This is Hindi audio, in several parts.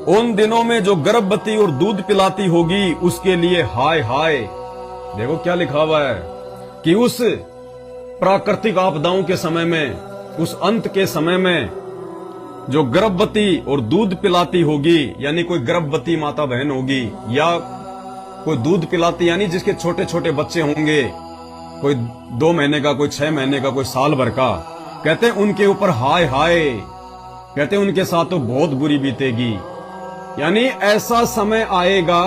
उन दिनों में जो गर्भवती और दूध पिलाती होगी उसके लिए हाय हाय। देखो क्या लिखा हुआ है कि उस प्राकृतिक आपदाओं के समय में, उस अंत के समय में जो गर्भवती और दूध पिलाती होगी, यानी कोई गर्भवती माता बहन होगी या कोई दूध पिलाती यानी जिसके छोटे छोटे बच्चे होंगे, कोई 2 महीने का, कोई 6 महीने का, कोई साल भर का, कहते हैं उनके ऊपर हाय हाय, कहते हैं उनके साथ तो बहुत बुरी बीतेगी। यानी ऐसा समय आएगा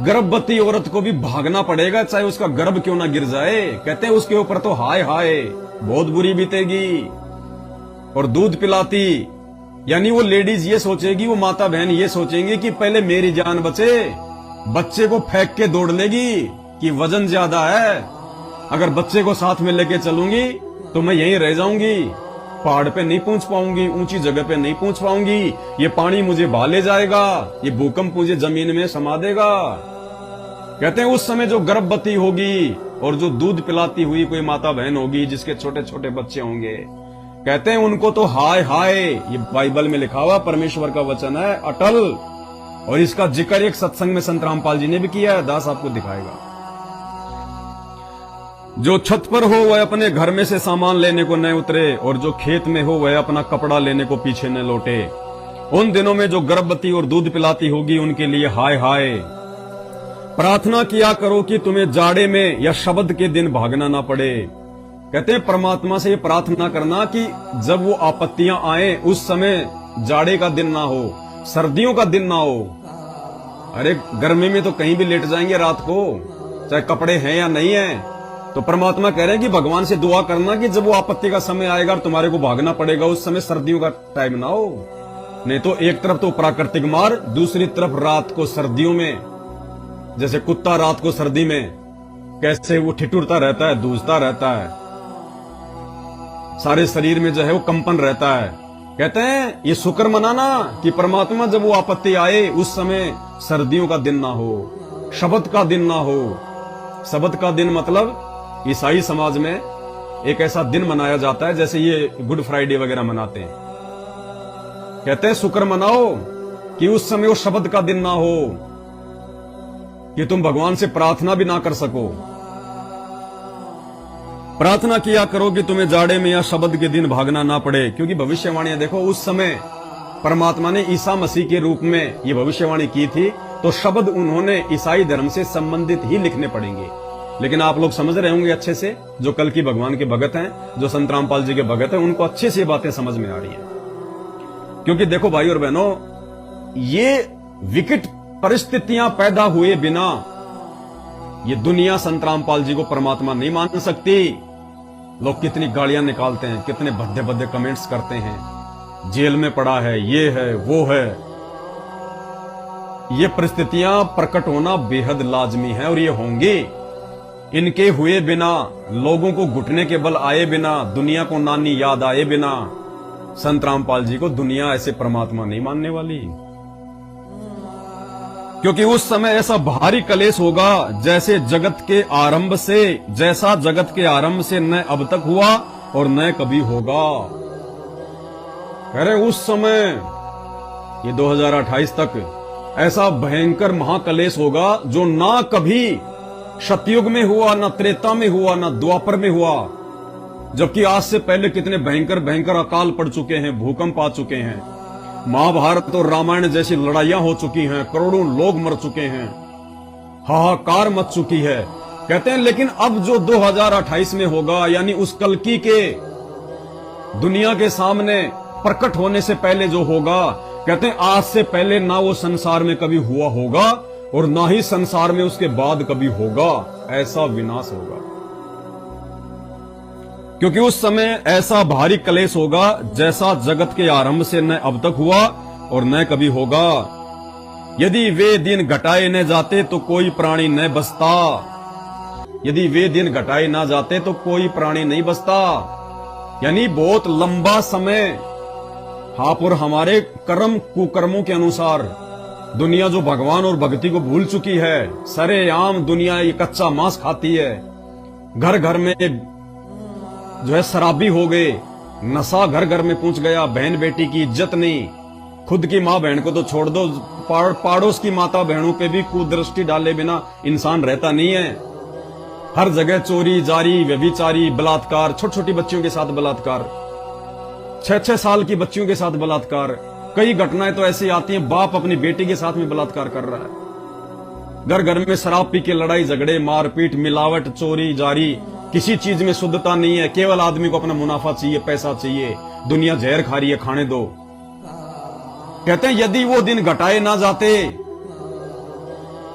गर्भवती औरत को भी भागना पड़ेगा, चाहे उसका गर्भ क्यों ना गिर जाए। कहते हैं उसके ऊपर तो हाय हाय बहुत बुरी बीतेगी। और दूध पिलाती यानी वो लेडीज ये सोचेगी, वो माता बहन ये सोचेंगे कि पहले मेरी जान बचे, बच्चे को फेंक के दौड़ लेगी कि वजन ज्यादा है, अगर बच्चे को साथ में लेके चलूंगी तो मैं यहीं रह जाऊंगी, पहाड़ पे नहीं पहुंच पाऊंगी, ऊंची जगह पे नहीं पहुंच पाऊंगी, ये पानी मुझे बहा ले जाएगा, ये भूकंप मुझे जमीन में समा देगा। कहते हैं उस समय जो गर्भवती होगी और जो दूध पिलाती हुई कोई माता बहन होगी जिसके छोटे छोटे बच्चे होंगे, कहते हैं उनको तो हाय हाय। ये बाइबल में लिखा हुआ परमेश्वर का वचन है अटल, और इसका जिक्र एक सत्संग में संत रामपाल जी ने भी किया है, दास आपको दिखाएगा। जो छत पर हो वह अपने घर में से सामान लेने को न उतरे, और जो खेत में हो वह अपना कपड़ा लेने को पीछे न लौटे। उन दिनों में जो गर्भवती और दूध पिलाती होगी उनके लिए हाय हाय। प्रार्थना किया करो कि तुम्हें जाड़े में या शबद के दिन भागना ना पड़े। कहते हैं परमात्मा से ये प्रार्थना करना कि जब वो आपत्तियां आए उस समय जाड़े का दिन ना हो, सर्दियों का दिन ना हो। अरे गर्मी में तो कहीं भी लेट जाएंगे रात को, चाहे कपड़े हैं या नहीं है। तो परमात्मा कह रहे हैं कि भगवान से दुआ करना कि जब वो आपत्ति का समय आएगा और तुम्हारे को भागना पड़ेगा उस समय सर्दियों का टाइम ना हो। नहीं तो एक तरफ तो प्राकृतिक मार, दूसरी तरफ रात को सर्दियों में, जैसे कुत्ता रात को सर्दी में कैसे वो ठिठुरता रहता है, दूसता रहता है, सारे शरीर में जो है वो कंपन रहता है। कहते हैं ये शुक्र मनाना कि परमात्मा जब वो आपत्ति आए उस समय सर्दियों का दिन ना हो, शबद का दिन ना हो। शबद का दिन मतलब ईसाई समाज में एक ऐसा दिन मनाया जाता है जैसे ये गुड फ्राइडे वगैरह मनाते हैं। कहते हैं शुक्र मनाओ कि उस समय वो शबद का दिन ना हो कि तुम भगवान से प्रार्थना भी ना कर सको। प्रार्थना किया करो कि तुम्हें जाड़े में या शबद के दिन भागना ना पड़े, क्योंकि भविष्यवाणियां देखो उस समय परमात्मा ने ईसा मसीह के रूप में ये भविष्यवाणी की थी, तो शब्द उन्होंने ईसाई धर्म से संबंधित ही लिखने पड़ेंगे। लेकिन आप लोग समझ रहे होंगे अच्छे से, जो कल की भगवान के भगत हैं, जो संत रामपाल जी के भगत हैं, उनको अच्छे से ये बातें समझ में आ रही हैं। क्योंकि देखो भाई और बहनों, ये विकट परिस्थितियां पैदा हुए बिना ये दुनिया संत रामपाल जी को परमात्मा नहीं मान सकती। लोग कितनी गालियां निकालते हैं, कितने भद्दे भद्दे कमेंट्स करते हैं, जेल में पड़ा है, ये है वो है। ये परिस्थितियां प्रकट होना बेहद लाजमी है और ये होंगी। इनके हुए बिना, लोगों को घुटने के बल आए बिना, दुनिया को नानी याद आए बिना, संत रामपाल जी को दुनिया ऐसे परमात्मा नहीं मानने वाली। क्योंकि उस समय ऐसा भारी कलेश होगा जैसा जगत के आरंभ से न अब तक हुआ और न कभी होगा। कह रहे उस समय ये 2028 तक ऐसा भयंकर महाकलेश होगा जो ना कभी सतयुग में हुआ, ना त्रेता में हुआ, ना द्वापर में हुआ। जबकि आज से पहले कितने भयंकर भयंकर अकाल पड़ चुके हैं, भूकंप आ चुके हैं, महाभारत और रामायण जैसी लड़ाइयां हो चुकी हैं, करोड़ों लोग मर चुके हैं, हाहाकार मच चुकी है। कहते हैं लेकिन अब जो 2028 में होगा, यानी उस कल्कि के दुनिया के सामने प्रकट होने से पहले जो होगा, कहते हैं आज से पहले ना वो संसार में कभी हुआ होगा और ना ही संसार में उसके बाद कभी होगा। ऐसा विनाश होगा, क्योंकि उस समय ऐसा भारी कलेश होगा जैसा जगत के आरंभ से न अब तक हुआ और न कभी होगा। यदि वे दिन घटाए न जाते तो कोई प्राणी न बचता। यदि वे दिन घटाए ना जाते तो कोई प्राणी नहीं बचता। यानी बहुत लंबा समय, हाँ, और हमारे कर्म कुकर्मों के अनुसार दुनिया जो भगवान और भक्ति को भूल चुकी है, सरेआम दुनिया ये कच्चा मांस खाती है, घर घर में जो है शराबी हो गए, नशा घर घर में पहुंच गया, बहन बेटी की इज्जत नहीं, खुद की माँ बहन को तो छोड़ दो, पड़ोस की माता बहनों पे भी कुदृष्टि डाले बिना इंसान रहता नहीं है। हर जगह चोरी जारी, व्यभिचारी, बलात्कार, छोटी छोटी बच्चियों के साथ बलात्कार, 6-6 साल की बच्चियों के साथ बलात्कार। कई घटनाएं तो ऐसी आती हैं, बाप अपनी बेटी के साथ में बलात्कार कर रहा है। घर घर में शराब पी के लड़ाई झगड़े, मारपीट, मिलावट, चोरी जारी, किसी चीज में शुद्धता नहीं है। केवल आदमी को अपना मुनाफा चाहिए, पैसा चाहिए। दुनिया जहर खा रही है, खाने दो। कहते हैं यदि वो दिन घटाए ना जाते,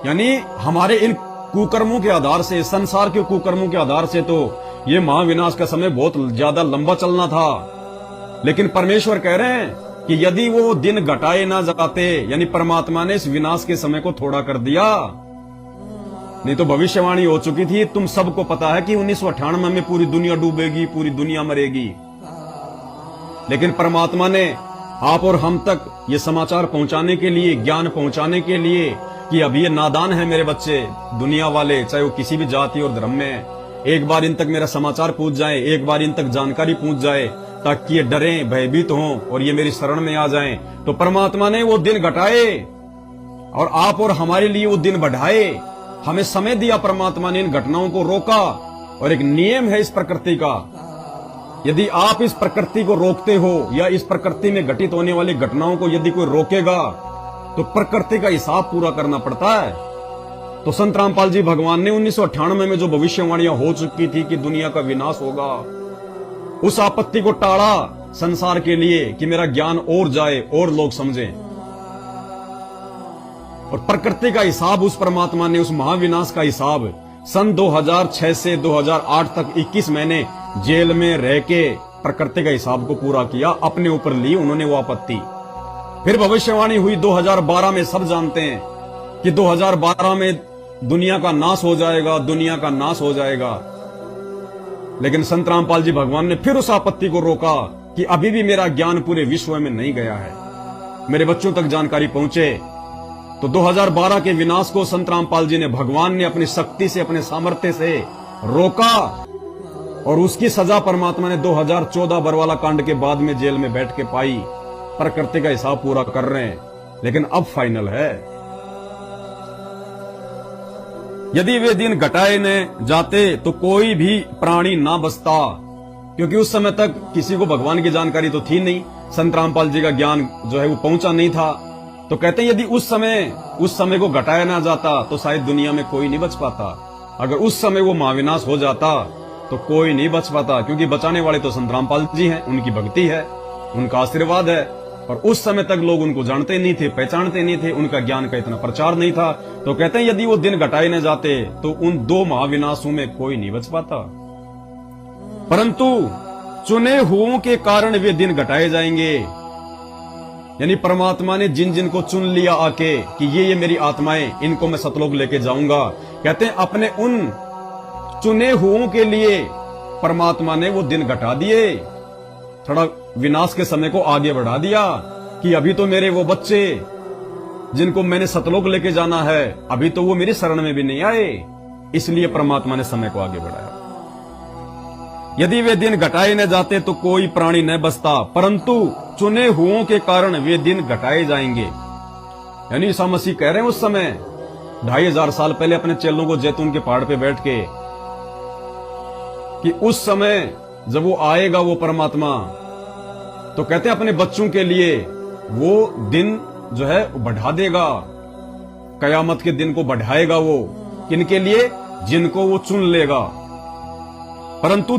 यानी हमारे इन कुकर्मों के आधार से, संसार के कुकर्मों के आधार से तो ये महाविनाश का समय बहुत ज्यादा लंबा चलना था। लेकिन परमेश्वर कह रहे हैं कि यदि वो दिन घटाए ना जाते, यानी परमात्मा ने इस विनाश के समय को थोड़ा कर दिया, नहीं तो भविष्यवाणी हो चुकी थी। तुम सबको पता है कि 1998 में पूरी दुनिया डूबेगी, पूरी दुनिया मरेगी। लेकिन परमात्मा ने आप और हम तक ये समाचार पहुंचाने के लिए, ज्ञान पहुंचाने के लिए कि अब ये नादान है मेरे बच्चे, दुनिया वाले, चाहे वो किसी भी जाति और धर्म में, एक बार इन तक मेरा समाचार पहुंच जाए, एक बार इन तक जानकारी पहुंच जाए, ताकि ये डरें, भयभीत हों और ये मेरी शरण में आ जाएं। तो परमात्मा ने वो दिन घटाए और आप और हमारे लिए वो दिन बढ़ाए। हमें समय दिया, परमात्मा ने इन घटनाओं को रोका। और एक नियम है इस प्रकृति का, यदि आप इस प्रकृति को रोकते हो या इस प्रकृति में घटित होने वाली घटनाओं को यदि कोई रोकेगा तो प्रकृति का हिसाब पूरा करना पड़ता है। तो संत रामपाल जी भगवान ने 1998 में जो भविष्यवाणियां हो चुकी थी कि दुनिया का विनाश होगा, उस आपत्ति को टाड़ा संसार के लिए कि मेरा ज्ञान और जाए और लोग समझें। और प्रकृति का हिसाब उस परमात्मा ने, उस महाविनाश का हिसाब सन 2006 से 2008 तक 21 महीने जेल में रह के प्रकृति का हिसाब को पूरा किया, अपने ऊपर ली उन्होंने वो आपत्ति। फिर भविष्यवाणी हुई 2012 में, सब जानते हैं कि 2012 में दुनिया का नाश हो जाएगा, दुनिया का नाश हो जाएगा। लेकिन संत रामपाल जी भगवान ने फिर उस आपत्ति को रोका कि अभी भी मेरा ज्ञान पूरे विश्व में नहीं गया है, मेरे बच्चों तक जानकारी पहुंचे। तो 2012 के विनाश को संत रामपाल जी ने, भगवान ने अपनी शक्ति से, अपने सामर्थ्य से रोका। और उसकी सजा परमात्मा ने 2014 बरवाला कांड के बाद में जेल में बैठ के पाई। प्रकृति का हिसाब पूरा कर रहे हैं, लेकिन अब फाइनल है। यदि वे दिन घटाए न जाते तो कोई भी प्राणी ना बचता, क्योंकि उस समय तक किसी को भगवान की जानकारी तो थी नहीं, संत रामपाल जी का ज्ञान जो है वो पहुंचा नहीं था। तो कहते हैं यदि उस समय को घटाया ना जाता तो शायद दुनिया में कोई नहीं बच पाता। अगर उस समय वो महाविनाश हो जाता तो कोई नहीं बच पाता, क्योंकि बचाने वाले तो संत रामपाल जी हैं, उनकी भक्ति है, उनका आशीर्वाद है। और उस समय तक लोग उनको जानते नहीं थे, पहचानते नहीं थे, उनका ज्ञान का इतना प्रचार नहीं था। तो कहते हैं यदि वो दिन घटाए न जाते तो उन 2 महाविनाशों में कोई नहीं बच पाता। परंतु चुने हुओं के कारण वे दिन घटाए जाएंगे। यानी परमात्मा ने जिन जिन को चुन लिया आके कि ये मेरी आत्माएं, इनको मैं सतलोक लेके जाऊंगा, कहते हैं अपने उन चुने हुओं के लिए परमात्मा ने वो दिन घटा दिए, थोड़ा विनाश के समय को आगे बढ़ा दिया कि अभी तो मेरे वो बच्चे जिनको मैंने सतलोक लेके जाना है, अभी तो वो मेरी शरण में भी नहीं आए, इसलिए परमात्मा ने समय को आगे बढ़ाया। यदि वे दिन घटाए न जाते तो कोई प्राणी न बचता, परंतु चुने हुओं के कारण वे दिन घटाए जाएंगे। यानी ईसा मसीह कह रहे हैं उस समय 2500 साल पहले अपने चेलों को जैतून के पहाड़ पे बैठ के कि उस समय जब वो आएगा वो परमात्मा, तो कहते हैं अपने बच्चों के लिए वो दिन जो है बढ़ा देगा, कयामत के दिन को बढ़ाएगा वो, किनके लिए? जिनको वो चुन लेगा। परंतु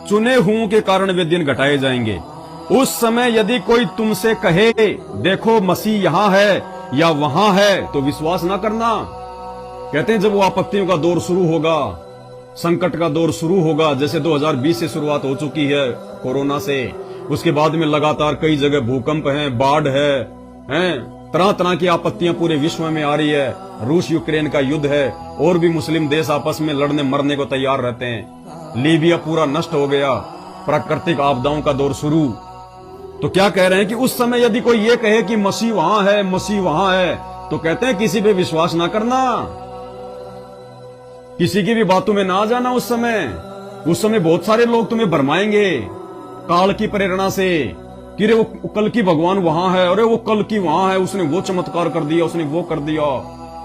चुने हुओं के कारण वे दिन घटाए जाएंगे। उस समय यदि कोई तुमसे कहे देखो मसीह यहां है या वहां है, तो विश्वास ना करना। कहते हैं जब वो आपत्तियों का दौर शुरू होगा, संकट का दौर शुरू होगा, जैसे 2020 से शुरुआत हो चुकी है कोरोना से, उसके बाद में लगातार कई जगह भूकंप हैं, बाढ़ है, तरह तरह की आपत्तियां पूरे विश्व में आ रही है, रूस यूक्रेन का युद्ध है, और भी मुस्लिम देश आपस में लड़ने मरने को तैयार रहते हैं, लीबिया पूरा नष्ट हो गया, प्राकृतिक आपदाओं का दौर शुरू। तो क्या कह रहे हैं कि उस समय यदि कोई ये कहे कि मसीह वहां है, मसीह वहां है, तो कहते हैं किसी पे विश्वास ना करना, किसी की भी बातों में ना आ जाना। उस समय बहुत सारे लोग तुम्हें भरमाएंगे काल की प्रेरणा से कि रे वो कल की भगवान वहां है, अरे वो कल की वहां है, उसने वो चमत्कार कर दिया, उसने वो कर दिया,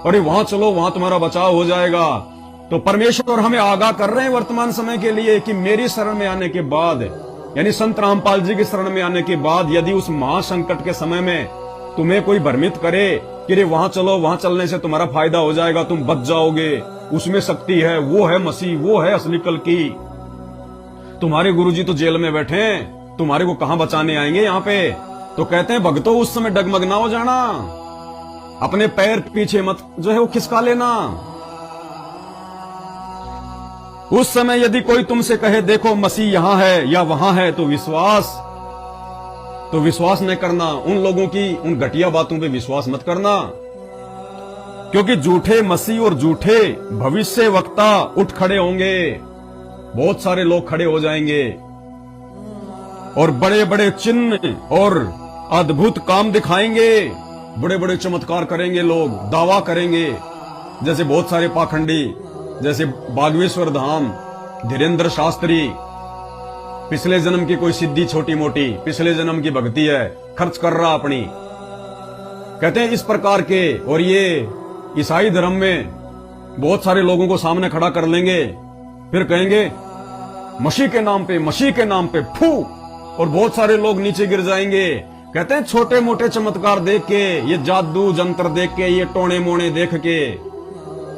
अरे वहां चलो, वहां तुम्हारा बचाव हो जाएगा। तो परमेश्वर हमें आगाह कर रहे हैं वर्तमान समय के लिए कि मेरी शरण में आने के बाद, यानी संत रामपाल जी की शरण में आने के बाद, यदि उस महासंकट के समय में तुम्हें कोई भ्रमित करे कि रे वहां चलो, वहां चलने से तुम्हारा फायदा हो जाएगा, तुम बच जाओगे, उसमें शक्ति है, वो है मसीह, वो है असली कल की। तुम्हारे गुरुजी तो जेल में बैठे हैं, तुम्हारे को कहां बचाने आएंगे यहाँ पे। तो कहते हैं भक्तों, उस समय डगमग ना हो जाना, अपने पैर पीछे मत जो है वो खिसका लेना। उस समय यदि कोई तुमसे कहे देखो मसीह यहां है या वहां है, तो विश्वास न करना। उन लोगों की उन घटिया बातों पे विश्वास मत करना, क्योंकि झूठे मसीह और झूठे भविष्य वक्ता उठ खड़े होंगे। बहुत सारे लोग खड़े हो जाएंगे और बड़े बड़े चिन्ह और अद्भुत काम दिखाएंगे, बड़े बड़े चमत्कार करेंगे, लोग दावा करेंगे। जैसे बहुत सारे पाखंडी, जैसे बागेश्वर धाम, धीरेन्द्र शास्त्री, पिछले जन्म की कोई सिद्धि छोटी मोटी, पिछले जन्म की भक्ति है, खर्च कर रहा अपनी। कहते हैं इस प्रकार के, और ये ईसाई धर्म में बहुत सारे लोगों को सामने खड़ा कर लेंगे, फिर कहेंगे मसीह के नाम पे, मसीह के नाम पे फू, और बहुत सारे लोग नीचे गिर जाएंगे। कहते हैं छोटे मोटे चमत्कार देख के, ये जादू जंत्र देख के, ये टोने मोने देख के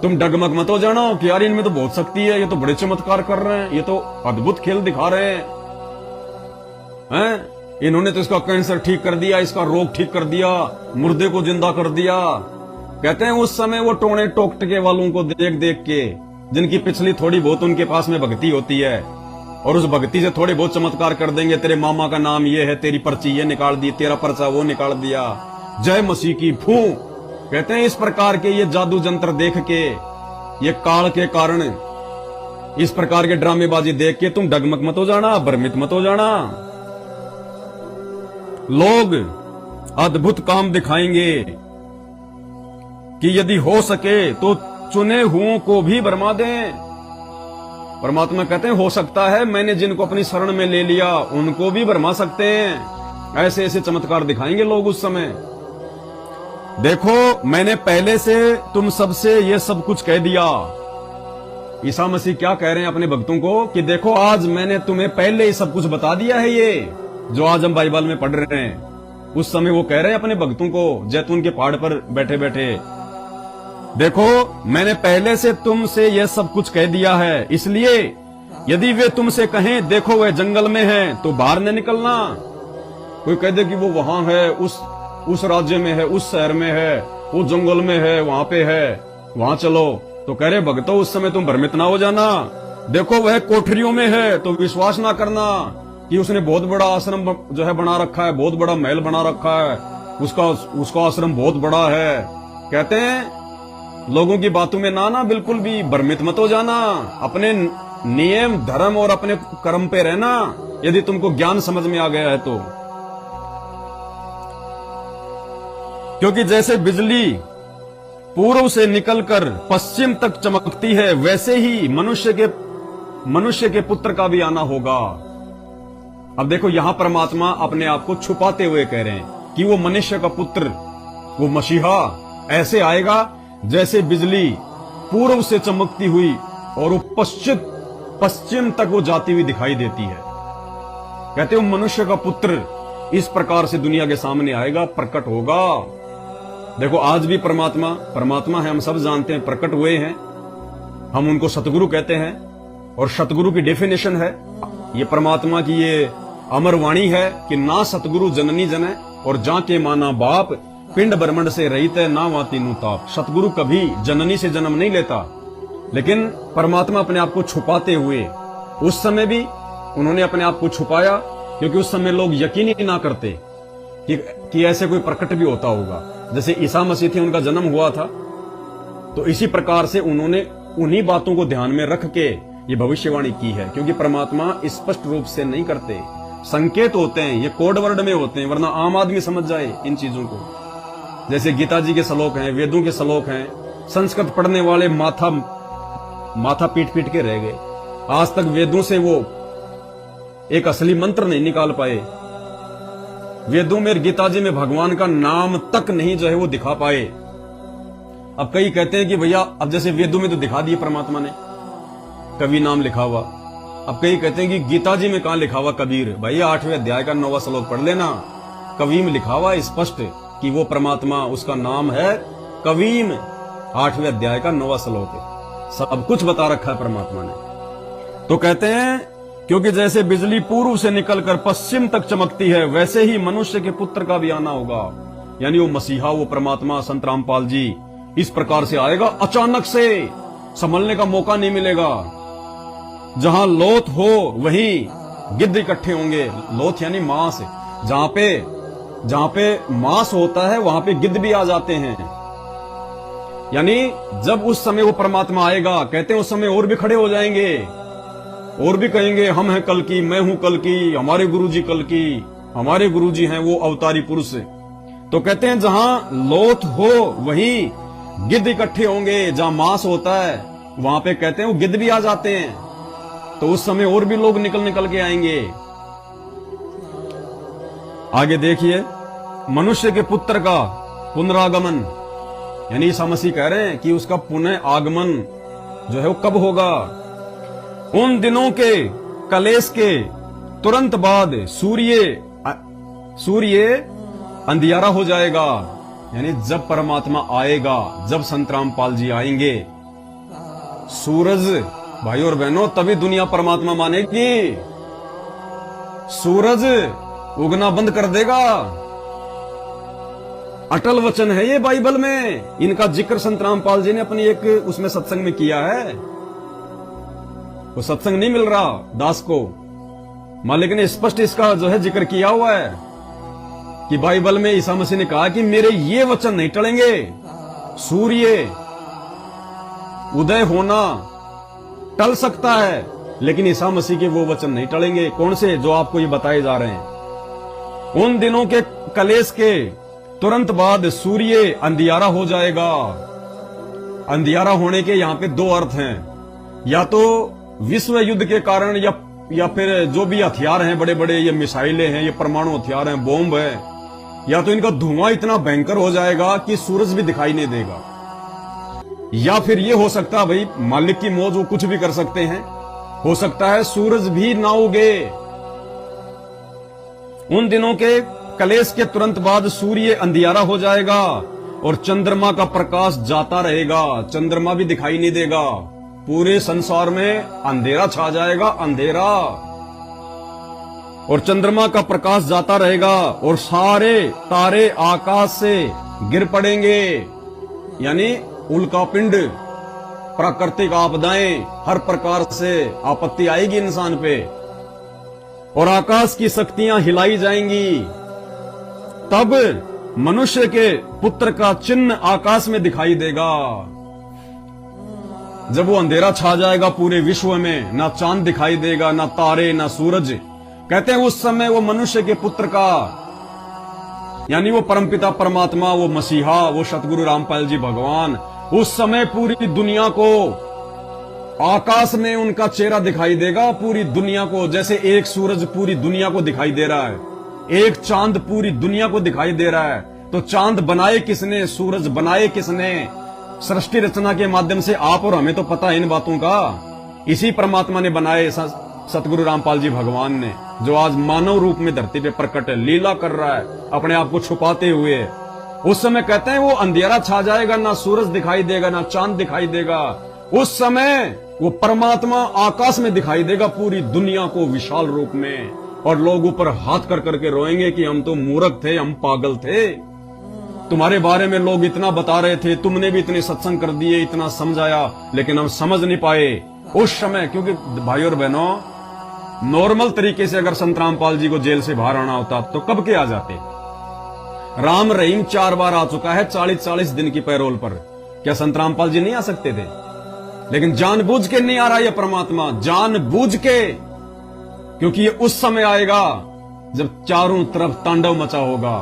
तुम डगमग मत हो जाना कि यार इनमें तो बहुत शक्ति है, ये तो बड़े चमत्कार कर रहे हैं, ये तो अद्भुत खेल दिखा रहे हैं, इन्होंने तो इसका कैंसर ठीक कर दिया, इसका रोग ठीक कर दिया, मुर्दे को जिंदा कर दिया। कहते हैं उस समय वो टोने टोकटके वालों को देख देख के, जिनकी पिछली थोड़ी बहुत उनके पास में भक्ति होती है, और उस भक्ति से थोड़े बहुत चमत्कार कर देंगे, तेरे मामा का नाम ये है, तेरी पर्ची ये निकाल दी, तेरा पर्चा वो निकाल दिया, जय मसीह की फू। कहते हैं इस प्रकार के ये जादू जंत्र देख के, ये काल के कारण इस प्रकार के ड्रामेबाजी देख के तुम डगमग मत हो जाना, भ्रमित मत हो जाना। लोग अद्भुत काम दिखाएंगे कि यदि हो सके तो चुने हुओं को भी भरमा दें। परमात्मा कहते हैं हो सकता है मैंने जिनको अपनी शरण में ले लिया उनको भी भरमा सकते हैं। ऐसे ऐसे चमत्कार दिखाएंगे लोग उस समय। देखो मैंने पहले से तुम सबसे ये सब कुछ कह दिया। ईसा मसीह क्या कह रहे हैं अपने भक्तों को कि देखो आज मैंने तुम्हें पहले ही सब कुछ बता दिया है। ये जो आज हम बाइबल में पढ़ रहे हैं, उस समय वो कह रहे हैं अपने भक्तों को जैतून के पहाड़ पर बैठे बैठे, देखो मैंने पहले से तुमसे यह सब कुछ कह दिया है, इसलिए यदि वे तुमसे कहें देखो वह जंगल में है तो बाहर न निकलना। कोई कह दे कि वो वहां है, उस राज्य में है, उस शहर में है, वो जंगल में है, वहां पे है, वहां चलो, तो कह रहे भक्तों उस समय तुम भ्रमित ना हो जाना। देखो वह कोठरियों में है तो विश्वास ना करना कि उसने बहुत बड़ा आश्रम जो है बना रखा है, बहुत बड़ा महल बना रखा है, उसका आश्रम बहुत बड़ा है। कहते हैं लोगों की बातों में ना बिल्कुल भी भ्रमित मत हो जाना। अपने नियम धर्म और अपने कर्म पे रहना, यदि तुमको ज्ञान समझ में आ गया है तो। क्योंकि जैसे बिजली पूर्व से निकलकर पश्चिम तक चमकती है, वैसे ही मनुष्य के पुत्र का भी आना होगा। अब देखो यहां परमात्मा अपने आप को छुपाते हुए कह रहे हैं कि वो मनुष्य का पुत्र, वो मसीहा ऐसे आएगा जैसे बिजली पूर्व से चमकती हुई और वो पश्चिम तक वो जाती हुई दिखाई देती है। कहते हो मनुष्य का पुत्र इस प्रकार से दुनिया के सामने आएगा, प्रकट होगा। देखो आज भी परमात्मा है, हम सब जानते हैं, प्रकट हुए हैं। हम उनको सतगुरु कहते हैं, और सतगुरु की डेफिनेशन है, ये परमात्मा की ये अमर वाणी है कि ना सतगुरु जननी जने और जाके माना बाप, पिंड ब्रह्मंड से रहित है ना वाती ताप। सतगुरु कभी जननी से जन्म नहीं लेता, लेकिन परमात्मा अपने आप को छुपाते हुए, उस समय भी उन्होंने अपने आप को छुपाया, क्योंकि उस समय लोग यकीन ही ना करते कि ऐसे कोई प्रकट भी होता होगा। जैसे ईसा मसीह थे, उनका जन्म हुआ था, तो इसी प्रकार से उन्होंने उन्हीं बातों को ध्यान में रख के ये भविष्यवाणी की है। क्योंकि परमात्मा स्पष्ट रूप से नहीं करते, संकेत होते हैं, ये कोड वर्ड में होते हैं, वरना आम आदमी समझ जाए इन चीजों को। जैसे गीता जी के श्लोक हैं, वेदों के श्लोक हैं, संस्कृत पढ़ने वाले माथा पीट पीट के रह गए। आज तक वेदों से वो एक असली मंत्र नहीं निकाल पाए। वेदों में, गीता जी में भगवान का नाम तक नहीं जो है वो दिखा पाए। अब कई कहते हैं कि भैया अब जैसे वेदों में तो दिखा दिए परमात्मा ने, कवि नाम लिखा हुआ। अब कई कहते हैं कि गीता जी में कहां लिखा हुआ कबीर? भैया 8वें अध्याय का 9वां श्लोक पढ़ लेना, कवीम लिखा हुआ स्पष्ट कि वो परमात्मा, उसका नाम है कवीम। 8वें अध्याय का 9वां श्लोक है, सब कुछ बता रखा है परमात्मा ने। तो कहते हैं क्योंकि जैसे बिजली पूर्व से निकलकर पश्चिम तक चमकती है, वैसे ही मनुष्य के पुत्र का भी आना होगा। यानी वो मसीहा, वो परमात्मा संत रामपाल जी इस प्रकार से आएगा, अचानक से संभलने का मौका नहीं मिलेगा। जहां लोथ हो वहीं गिद्ध इकट्ठे होंगे। लोथ यानी मांस, जहां पे मांस होता है वहां पे गिद्ध भी आ जाते हैं। यानी जब उस समय वो परमात्मा आएगा, कहते हैं उस समय और भी खड़े हो जाएंगे और भी कहेंगे हम हैं कल की, मैं हूं कल की, हमारे गुरुजी कल की, हमारे गुरुजी हैं वो अवतारी पुरुष। तो कहते हैं जहां लोथ हो वहीं गिद्ध इकट्ठे होंगे। जहां मांस होता है वहां पे कहते हैं वो गिद्ध भी आ जाते हैं। तो उस समय और भी लोग निकल के आएंगे। आगे देखिए, मनुष्य के पुत्र का पुनरागमन, यानी ईसा मसीह कह रहे हैं कि उसका पुनः आगमन जो है वो कब होगा? उन दिनों के कलेश के तुरंत बाद सूर्य अंधियारा हो जाएगा। यानी जब परमात्मा आएगा, जब संत रामपाल जी आएंगे, सूरज, भाई और बहनों, तभी दुनिया परमात्मा मानेगी। सूरज उगना बंद कर देगा। अटल वचन है ये बाइबल में। इनका जिक्र संत रामपाल जी ने अपनी एक उसमें सत्संग में किया है। वो सत्संग नहीं मिल रहा दास को, मालिक ने स्पष्ट इसका जो है जिक्र किया हुआ है कि बाइबल में ईसा मसीह ने कहा कि मेरे ये वचन नहीं टलेंगे। सूर्य उदय होना टल सकता है, लेकिन ईसा मसीह के वो वचन नहीं टलेंगे। कौन से? जो आपको ये बताए जा रहे हैं। उन दिनों के कलेश के तुरंत बाद सूर्य अंधियारा हो जाएगा। अंधियारा होने के यहाँ पे दो अर्थ हैं, या तो विश्व युद्ध के कारण, या फिर जो भी हथियार हैं बड़े बड़े, ये मिसाइलें हैं, ये परमाणु हथियार हैं, बॉम्ब है, या तो इनका धुआं इतना भयंकर हो जाएगा कि सूरज भी दिखाई नहीं देगा। या फिर ये हो सकता है भाई मालिक की मौज, वो कुछ भी कर सकते हैं, हो सकता है सूरज भी ना उगे। उन दिनों के कलेश के तुरंत बाद सूर्य अंधियारा हो जाएगा और चंद्रमा का प्रकाश जाता रहेगा। चंद्रमा भी दिखाई नहीं देगा, पूरे संसार में अंधेरा छा जाएगा, अंधेरा। और चंद्रमा का प्रकाश जाता रहेगा और सारे तारे आकाश से गिर पड़ेंगे। यानी उल्कापिंड, प्राकृतिक आपदाएं, हर प्रकार से आपत्ति आएगी इंसान पे, और आकाश की शक्तियां हिलाई जाएंगी। तब मनुष्य के पुत्र का चिन्ह आकाश में दिखाई देगा। जब वो अंधेरा छा जाएगा पूरे विश्व में, ना चांद दिखाई देगा, ना तारे, ना सूरज, कहते हैं उस समय वो मनुष्य के पुत्र का, यानी वो परमपिता परमात्मा, वो मसीहा, वो सतगुरु रामपाल जी भगवान, उस समय पूरी दुनिया को आकाश में उनका चेहरा दिखाई देगा। पूरी दुनिया को, जैसे एक सूरज पूरी दुनिया को दिखाई दे रहा है, एक चांद पूरी दुनिया को दिखाई दे रहा है। तो चांद बनाए किसने? सूरज बनाए किसने? सृष्टि रचना के माध्यम से आप और हमें तो पता है इन बातों का। इसी परमात्मा ने बनाए, सतगुरु रामपाल जी भगवान ने, जो आज मानव रूप में धरती पे प्रकट है, लीला कर रहा है अपने आप को छुपाते हुए। उस समय कहते हैं वो अंधेरा छा जाएगा, ना सूरज दिखाई देगा, ना चांद दिखाई देगा। उस समय वो परमात्मा आकाश में दिखाई देगा पूरी दुनिया को विशाल रूप में, और लोग ऊपर हाथ कर करके रोएंगे कि हम तो मूर्ख थे, हम पागल थे, तुम्हारे बारे में लोग इतना बता रहे थे, तुमने भी इतने सत्संग कर दिए, इतना समझाया, लेकिन हम समझ नहीं पाए उस समय। क्योंकि भाई और बहनों, नॉर्मल तरीके से अगर संत रामपाल जी को जेल से बाहर आना होता तो कब के आ जाते? राम रहीम 4 बार आ चुका है 40-40 दिन की पैरोल पर। क्या संत रामपाल जी नहीं आ सकते थे? लेकिन जानबूझ के नहीं आ रहा ये परमात्मा, जानबूझ के, क्योंकि ये उस समय आएगा जब चारों तरफ तांडव मचा होगा।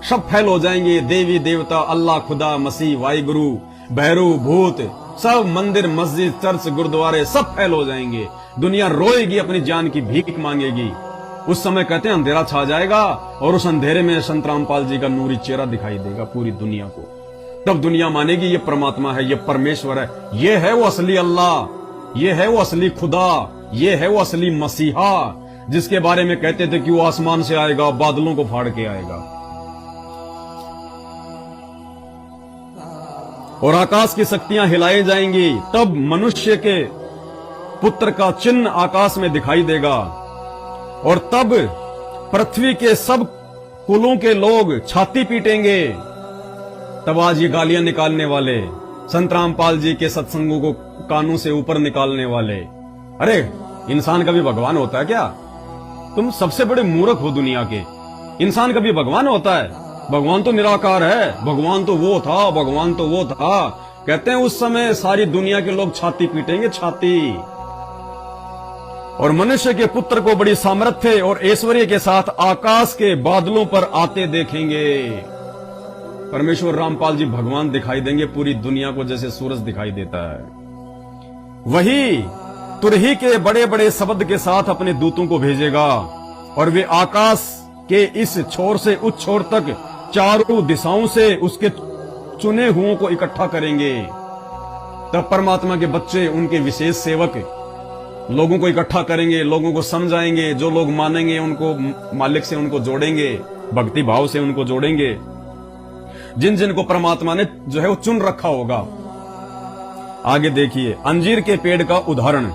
सब फैल हो जाएंगे, देवी देवता, अल्लाह, खुदा, मसीह, वाहिगुरु, भैरू, भूत, सब मंदिर, मस्जिद, चर्च, गुरुद्वारे सब फैल हो जाएंगे। दुनिया रोएगी, अपनी जान की भीख मांगेगी। उस समय कहते हैं अंधेरा छा जाएगा और उस अंधेरे में संत रामपाल जी का नूरी चेहरा दिखाई देगा पूरी दुनिया को। तब दुनिया मानेगी ये परमात्मा है, ये परमेश्वर है, ये है वो असली अल्लाह, ये है वो असली खुदा, ये है वो असली मसीहा, जिसके बारे में कहते थे कि वो आसमान से आएगा, बादलों को फाड़ के आएगा और आकाश की शक्तियां हिलाई जाएंगी। तब मनुष्य के पुत्र का चिन्ह आकाश में दिखाई देगा और तब पृथ्वी के सब कुलों के लोग छाती पीटेंगे। तब आज ये गालियां निकालने वाले, संत रामपाल जी के सत्संगों को कानों से ऊपर निकालने वाले, अरे इंसान कभी भगवान होता है क्या? तुम सबसे बड़े मूर्ख हो दुनिया के। इंसान कभी भगवान होता है? भगवान तो निराकार है, भगवान तो वो था, भगवान तो वो था। कहते हैं उस समय सारी दुनिया के लोग छाती पीटेंगे, छाती। और मनुष्य के पुत्र को बड़ी सामर्थ्य और ऐश्वर्य के साथ आकाश के बादलों पर आते देखेंगे। परमेश्वर रामपाल जी भगवान दिखाई देंगे पूरी दुनिया को, जैसे सूरज दिखाई देता है। वही तुरही के बड़े बड़े शब्द के साथ अपने दूतों को भेजेगा और वे आकाश के इस छोर से उस छोर तक चारों दिशाओं से उसके चुने हुओं को इकट्ठा करेंगे। तब परमात्मा के बच्चे, उनके विशेष सेवक लोगों को इकट्ठा करेंगे, लोगों को समझाएंगे। जो लोग मानेंगे उनको मालिक से उनको जोड़ेंगे, भक्ति भाव से उनको जोड़ेंगे। जिन जिन को परमात्मा ने जो है वो चुन रखा होगा। आगे देखिए अंजीर के पेड़ का उदाहरण।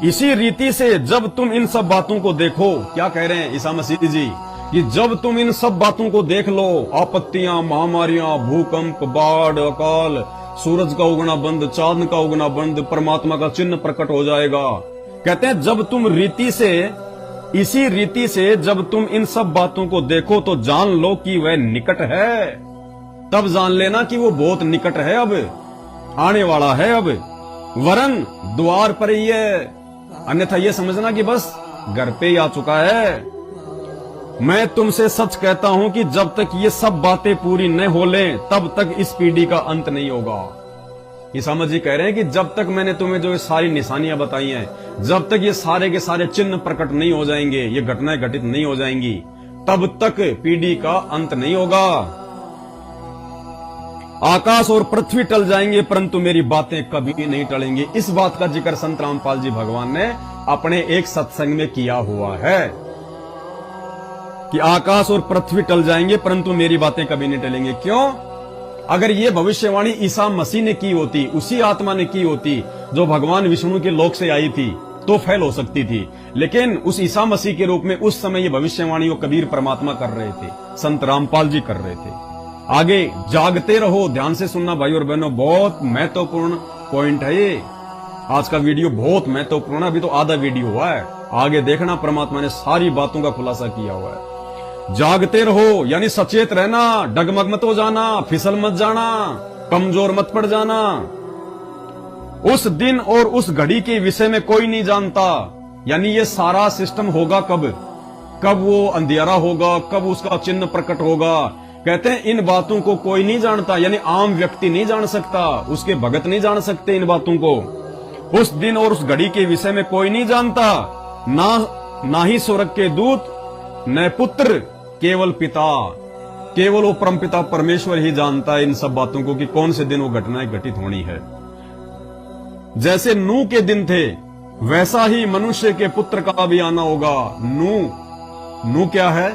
इसी रीति से जब तुम इन सब बातों को देखो, क्या कह रहे हैं ईसा मसीह जी, कि जब तुम इन सब बातों को देख लो, आपत्तियां, महामारियां, भूकंप, बाढ़, अकाल, सूरज का उगना बंद, चांद का उगना बंद, परमात्मा का चिन्ह प्रकट हो जाएगा। कहते हैं जब तुम इसी रीति से जब तुम इन सब बातों को देखो तो जान लो कि वह निकट है। तब जान लेना कि वो बहुत निकट है, अब आने वाला है, अब वरन द्वार पर ही है। अन्यथा ये समझना कि बस घर पे ही आ चुका है। मैं तुमसे सच कहता हूं कि जब तक ये सब बातें पूरी न हो लें तब तक इस पीढ़ी का अंत नहीं होगा। ईसा मसीह कह रहे हैं कि जब तक मैंने तुम्हें जो ये सारी निशानियां बताई हैं, जब तक ये सारे के सारे चिन्ह प्रकट नहीं हो जाएंगे, ये घटनाएं घटित नहीं हो जाएंगी, तब तक पीढ़ी का अंत नहीं होगा। आकाश और पृथ्वी टल जाएंगे परंतु मेरी बातें कभी नहीं टलेंगी। इस बात का जिक्र संत रामपाल जी भगवान ने अपने एक सत्संग में किया हुआ है कि आकाश और पृथ्वी टल जाएंगे परंतु मेरी बातें कभी नहीं टलेंगे। क्यों? अगर ये भविष्यवाणी ईसा मसीह ने की होती, उसी आत्मा ने की होती जो भगवान विष्णु के लोक से आई थी, तो फैल हो सकती थी। लेकिन उस ईसा मसीह के रूप में उस समय ये भविष्यवाणी को कबीर परमात्मा कर रहे थे, संत रामपाल जी कर रहे थे। आगे जागते रहो, ध्यान से सुनना भाई और बहनों, बहुत महत्वपूर्ण पॉइंट है ये। आज का वीडियो बहुत महत्वपूर्ण है, अभी तो आधा वीडियो हुआ है, आगे देखना परमात्मा ने सारी बातों का खुलासा किया हुआ है। जागते रहो यानी सचेत रहना, डगमग मत हो जाना, फिसल मत जाना, कमजोर मत पड़ जाना। उस दिन और उस घड़ी के विषय में कोई नहीं जानता, यानी ये सारा सिस्टम होगा कब, कब वो अंधियारा होगा, कब उसका चिन्ह प्रकट होगा। कहते हैं इन बातों को कोई नहीं जानता, यानी आम व्यक्ति नहीं जान सकता, उसके भगत नहीं जान सकते इन बातों को। उस दिन और उस घड़ी के विषय में कोई नहीं जानता, ना ही स्वर्ग के दूत, न पुत्र, केवल पिता, केवल वो परमपिता परमेश्वर ही जानता है इन सब बातों को कि कौन से दिन वो घटनाएं घटित होनी है। जैसे नूह के दिन थे वैसा ही मनुष्य के पुत्र का भी आना होगा। नूह क्या है?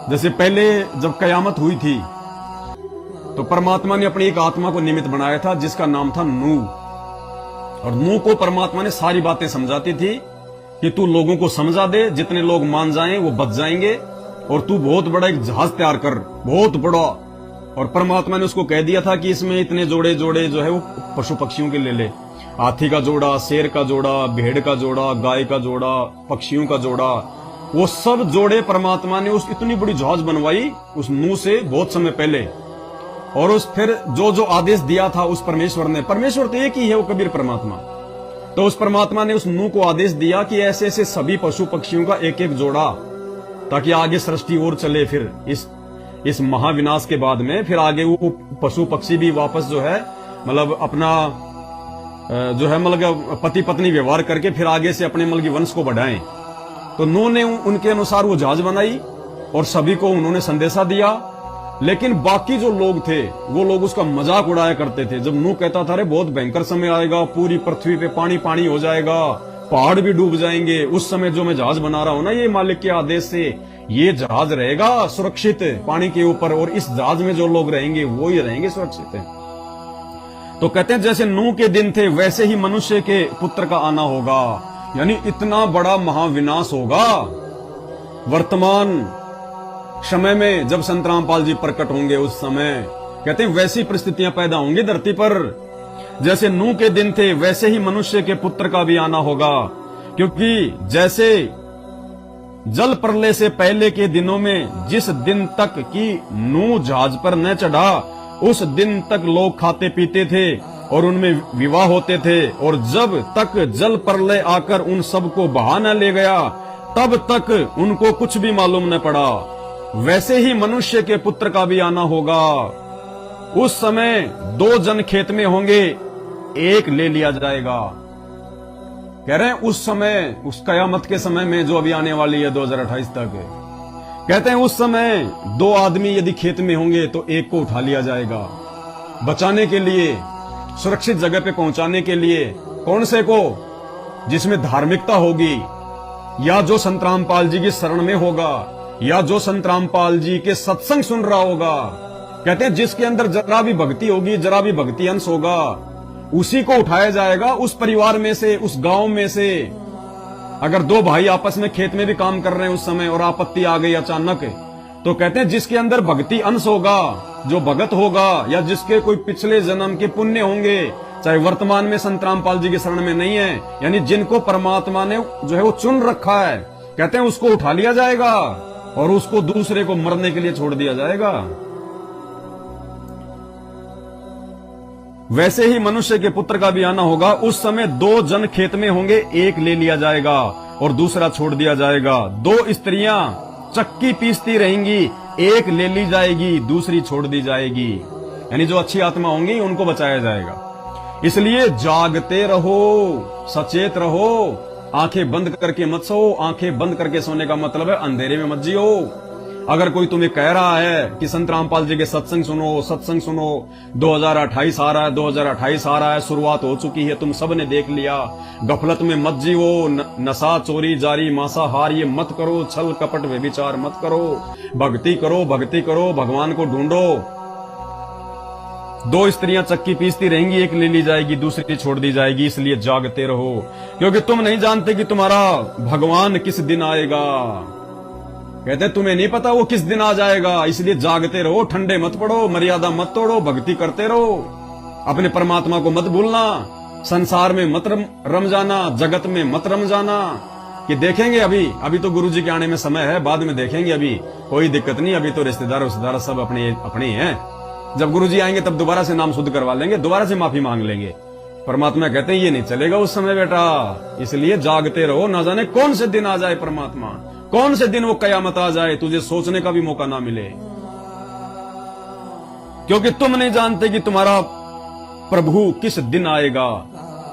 जैसे पहले जब कयामत हुई थी तो परमात्मा ने अपनी एक आत्मा को निमित्त बनाया था जिसका नाम था नूह, और नूह को परमात्मा ने सारी बातें समझाती थी कि तू लोगों को समझा दे, जितने लोग मान जाएं वो बच जाएंगे, और तू बहुत बड़ा एक जहाज तैयार कर, बहुत बड़ा। और परमात्मा ने उसको कह दिया था कि इसमें इतने जोड़े जोड़े जो है वो पशु पक्षियों के ले ले, हाथी का जोड़ा, शेर का जोड़ा, भेड़ का जोड़ा, गाय का जोड़ा, पक्षियों का जोड़ा, वो सब जोड़े परमात्मा ने उस इतनी बड़ी जहाज बनवाई उस नूह से बहुत समय पहले। और उस फिर जो आदेश दिया था उस परमेश्वर ने, परमेश्वर तो एक ही है वो कबीर परमात्मा, तो उस परमात्मा ने उस नूह को आदेश दिया कि ऐसे ऐसे सभी पशु पक्षियों का एक एक जोड़ा, ताकि आगे सृष्टि और चले। फिर इस महाविनाश के बाद में फिर आगे वो पशु पक्षी भी वापस जो है मतलब अपना जो है मतलब पति पत्नी व्यवहार करके फिर आगे से अपने मतलब वंश को बढ़ाएं। तो नूह ने उनके अनुसार वो जहाज बनाई और सभी को उन्होंने संदेशा दिया। लेकिन बाकी जो लोग थे वो लोग उसका मजाक उड़ाया करते थे। जब नूह कहता था, अरे बहुत भयंकर समय आएगा, पूरी पृथ्वी पे पानी पानी हो जाएगा, पहाड़ भी डूब जाएंगे, उस समय जो मैं जहाज बना रहा हूं ना, ये मालिक के आदेश से ये जहाज रहेगा सुरक्षित पानी के ऊपर, और इस जहाज में जो लोग रहेंगे वो ही रहेंगे सुरक्षित। तो कहते हैं जैसे नूह के दिन थे वैसे ही मनुष्य के पुत्र का आना होगा। यानी इतना बड़ा महाविनाश होगा वर्तमान समय में, जब संत रामपाल जी प्रकट होंगे उस समय कहते हैं वैसी परिस्थितियां पैदा होंगी धरती पर। जैसे नूह के दिन थे वैसे ही मनुष्य के पुत्र का भी आना होगा। क्योंकि जैसे जल प्रलय से पहले के दिनों में जिस दिन तक कि नूह जहाज पर न चढ़ा, उस दिन तक लोग खाते पीते थे और उनमें विवाह होते थे, और जब तक जल प्रलय आकर उन सबको बहा न ले गया तब तक उनको कुछ भी मालूम न पड़ा। वैसे ही मनुष्य के पुत्र का भी आना होगा। उस समय 2 जन खेत में होंगे, एक ले लिया जाएगा। कह रहे हैं उस समय, उस कयामत के समय में जो अभी आने वाली है 2028 तक, कहते हैं उस समय 2 आदमी यदि खेत में होंगे तो एक को उठा लिया जाएगा बचाने के लिए, सुरक्षित जगह पे पहुंचाने के लिए। कौन से को? जिसमें धार्मिकता होगी, या जो संत रामपाल जी की शरण में होगा, या जो संत रामपाल जी के सत्संग सुन रहा होगा। कहते हैं जिसके अंदर जरा भी भक्ति होगी, जरा भी भक्ति अंश होगा, उसी को उठाया जाएगा। उस परिवार में से, उस गांव में से अगर 2 भाई आपस में खेत में भी काम कर रहे हैं उस समय और आपत्ति आ गई अचानक, तो कहते हैं जिसके अंदर भक्ति अंश होगा, जो भगत होगा, या जिसके कोई पिछले जन्म के पुण्य होंगे, चाहे वर्तमान में संत रामपाल जी के शरण में नहीं है, यानी जिनको परमात्मा ने जो है वो चुन रखा है, कहते हैं उसको उठा लिया जाएगा और उसको दूसरे को मरने के लिए छोड़ दिया जाएगा। वैसे ही मनुष्य के पुत्र का भी आना होगा। उस समय 2 जन खेत में होंगे, एक ले लिया जाएगा और दूसरा छोड़ दिया जाएगा। 2 स्त्रियां चक्की पीसती रहेंगी, एक ले ली जाएगी, दूसरी छोड़ दी जाएगी। यानी जो अच्छी आत्मा होंगी उनको बचाया जाएगा। इसलिए जागते रहो, सचेत रहो, आंखें बंद करके मत सो। आंखें बंद करके सोने का मतलब है अंधेरे में मत जियो। अगर कोई तुम्हें कह रहा है कि संत रामपाल जी के सत्संग सुनो, सत्संग सुनो, 2028 आ रहा है, 2028 आ रहा है, शुरुआत हो चुकी है, तुम सब ने देख लिया, गफलत में मत जियो, नशा, चोरी, जारी, मांसाहार ये मत करो, छल कपट व्यभिचार मत करो, भक्ति करो, भक्ति करो, भगवान को ढूंढो। 2 स्त्रियां चक्की पीसती रहेंगी, एक ले ली जाएगी, दूसरी छोड़ दी जाएगी। इसलिए जागते रहो, क्योंकि तुम नहीं जानते कि तुम्हारा भगवान किस दिन आएगा। कहते तुम्हें नहीं पता वो किस दिन आ जाएगा, इसलिए जागते रहो, ठंडे मत पड़ो, मर्यादा मत तोड़ो, भक्ति करते रहो, अपने परमात्मा को मत भूलना, संसार में मत रम जाना, जगत में मत रम जाना। कि देखेंगे अभी तो गुरुजी के आने में समय है, बाद में देखेंगे, अभी कोई दिक्कत नहीं, अभी तो रिश्तेदार सब अपने ही हैं। जब गुरुजी आएंगे तब दोबारा से नाम शुद्ध करवा लेंगे, दोबारा से माफी मांग लेंगे। परमात्मा कहते हैं ये नहीं चलेगा उस समय बेटा, इसलिए जागते रहो, ना जाने कौन से दिन आ जाए परमात्मा, कौन से दिन वो कयामत आ जाए, तुझे सोचने का भी मौका ना मिले। क्योंकि तुम नहीं जानते कि तुम्हारा प्रभु किस दिन आएगा।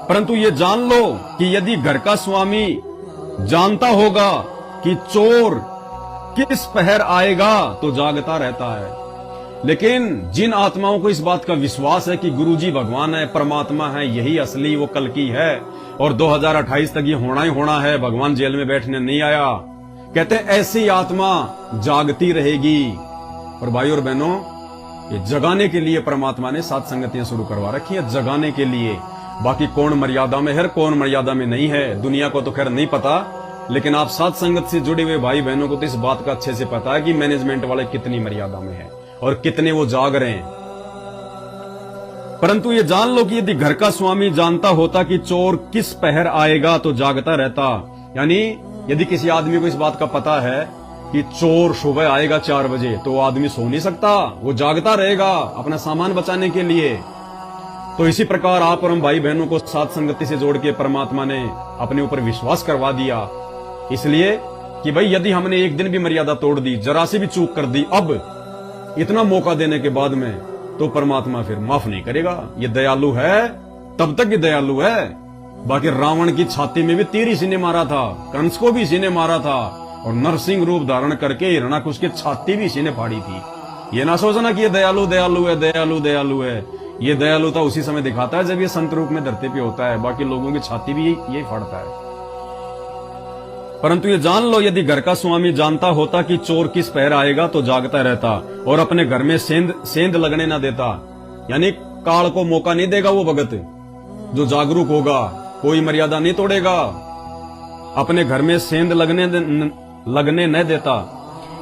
परंतु ये जान लो कि यदि घर का स्वामी जानता होगा कि चोर किस पहर आएगा तो जागता रहता है। लेकिन जिन आत्माओं को इस बात का विश्वास है कि गुरुजी भगवान है, परमात्मा है, यही असली वो कल की है और 2028 तक ये होना ही होना है, भगवान जेल में बैठने नहीं आया, कहते हैं ऐसी आत्मा जागती रहेगी। और भाई और बहनों, ये जगाने के लिए परमात्मा ने 7 संगतियां शुरू करवा रखी है, जगाने के लिए। बाकी कौन मर्यादा में है, कौन मर्यादा में नहीं है, दुनिया को तो खैर नहीं पता, लेकिन आप 7 संगत से जुड़े हुए भाई बहनों को तो इस बात का अच्छे से पता है कि मैनेजमेंट वाले कितनी मर्यादा में है और कितने वो जाग रहे हैं। परंतु ये जान लो कि यदि घर का स्वामी जानता होता कि चोर किस पहर आएगा तो जागता रहता। यानी यदि किसी आदमी को इस बात का पता है कि चोर सुबह आएगा 4 बजे, तो वो आदमी सो नहीं सकता, वो जागता रहेगा अपना सामान बचाने के लिए। तो इसी प्रकार आप और हम भाई बहनों को 7 संगति से जोड़ के परमात्मा ने अपने ऊपर विश्वास करवा दिया, इसलिए कि भाई यदि हमने एक दिन भी मर्यादा तोड़ दी, जरा सी भी चूक कर दी, अब इतना मौका देने के बाद में, तो परमात्मा फिर माफ नहीं करेगा। ये दयालु है, तब तक ये दयालु है बाकी रावण की छाती में भी तीर इसी ने मारा था, कंस को भी इसी ने मारा था, और नरसिंह रूप धारण करके हिरणाकुश की छाती भी इसी ने फाड़ी थी। ये ना सोचना कि ये दयालु दयालु है, दयालु दयालु है। ये दयालुता उसी समय दिखाता है जब ये संत रूप में धरती पे होता है, बाकी लोगों की छाती भी यही फाड़ता है। परंतु ये जान लो, यदि घर का स्वामी जानता होता कि चोर किस पहर आएगा तो जागता रहता और अपने घर में सेंध लगने ना देता। यानी काल को मौका नहीं देगा वो भगत जो जागरूक होगा, कोई मर्यादा नहीं तोड़ेगा, अपने घर में सेंध लगने न देता।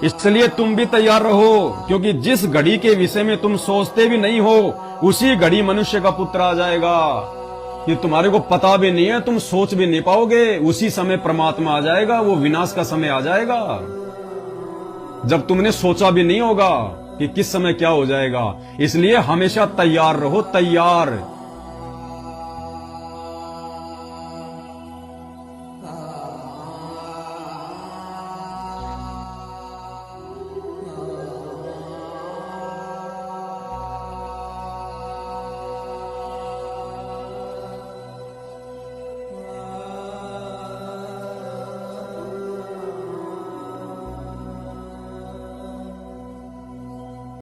इसलिए तुम भी तैयार रहो, क्योंकि जिस घड़ी के विषय में तुम सोचते भी नहीं हो उसी घड़ी मनुष्य का पुत्र आ जाएगा। कि तुम्हारे को पता भी नहीं है, तुम सोच भी नहीं पाओगे, उसी समय परमात्मा आ जाएगा, वो विनाश का समय आ जाएगा जब तुमने सोचा भी नहीं होगा कि किस समय क्या हो जाएगा। इसलिए हमेशा तैयार रहो, तैयार।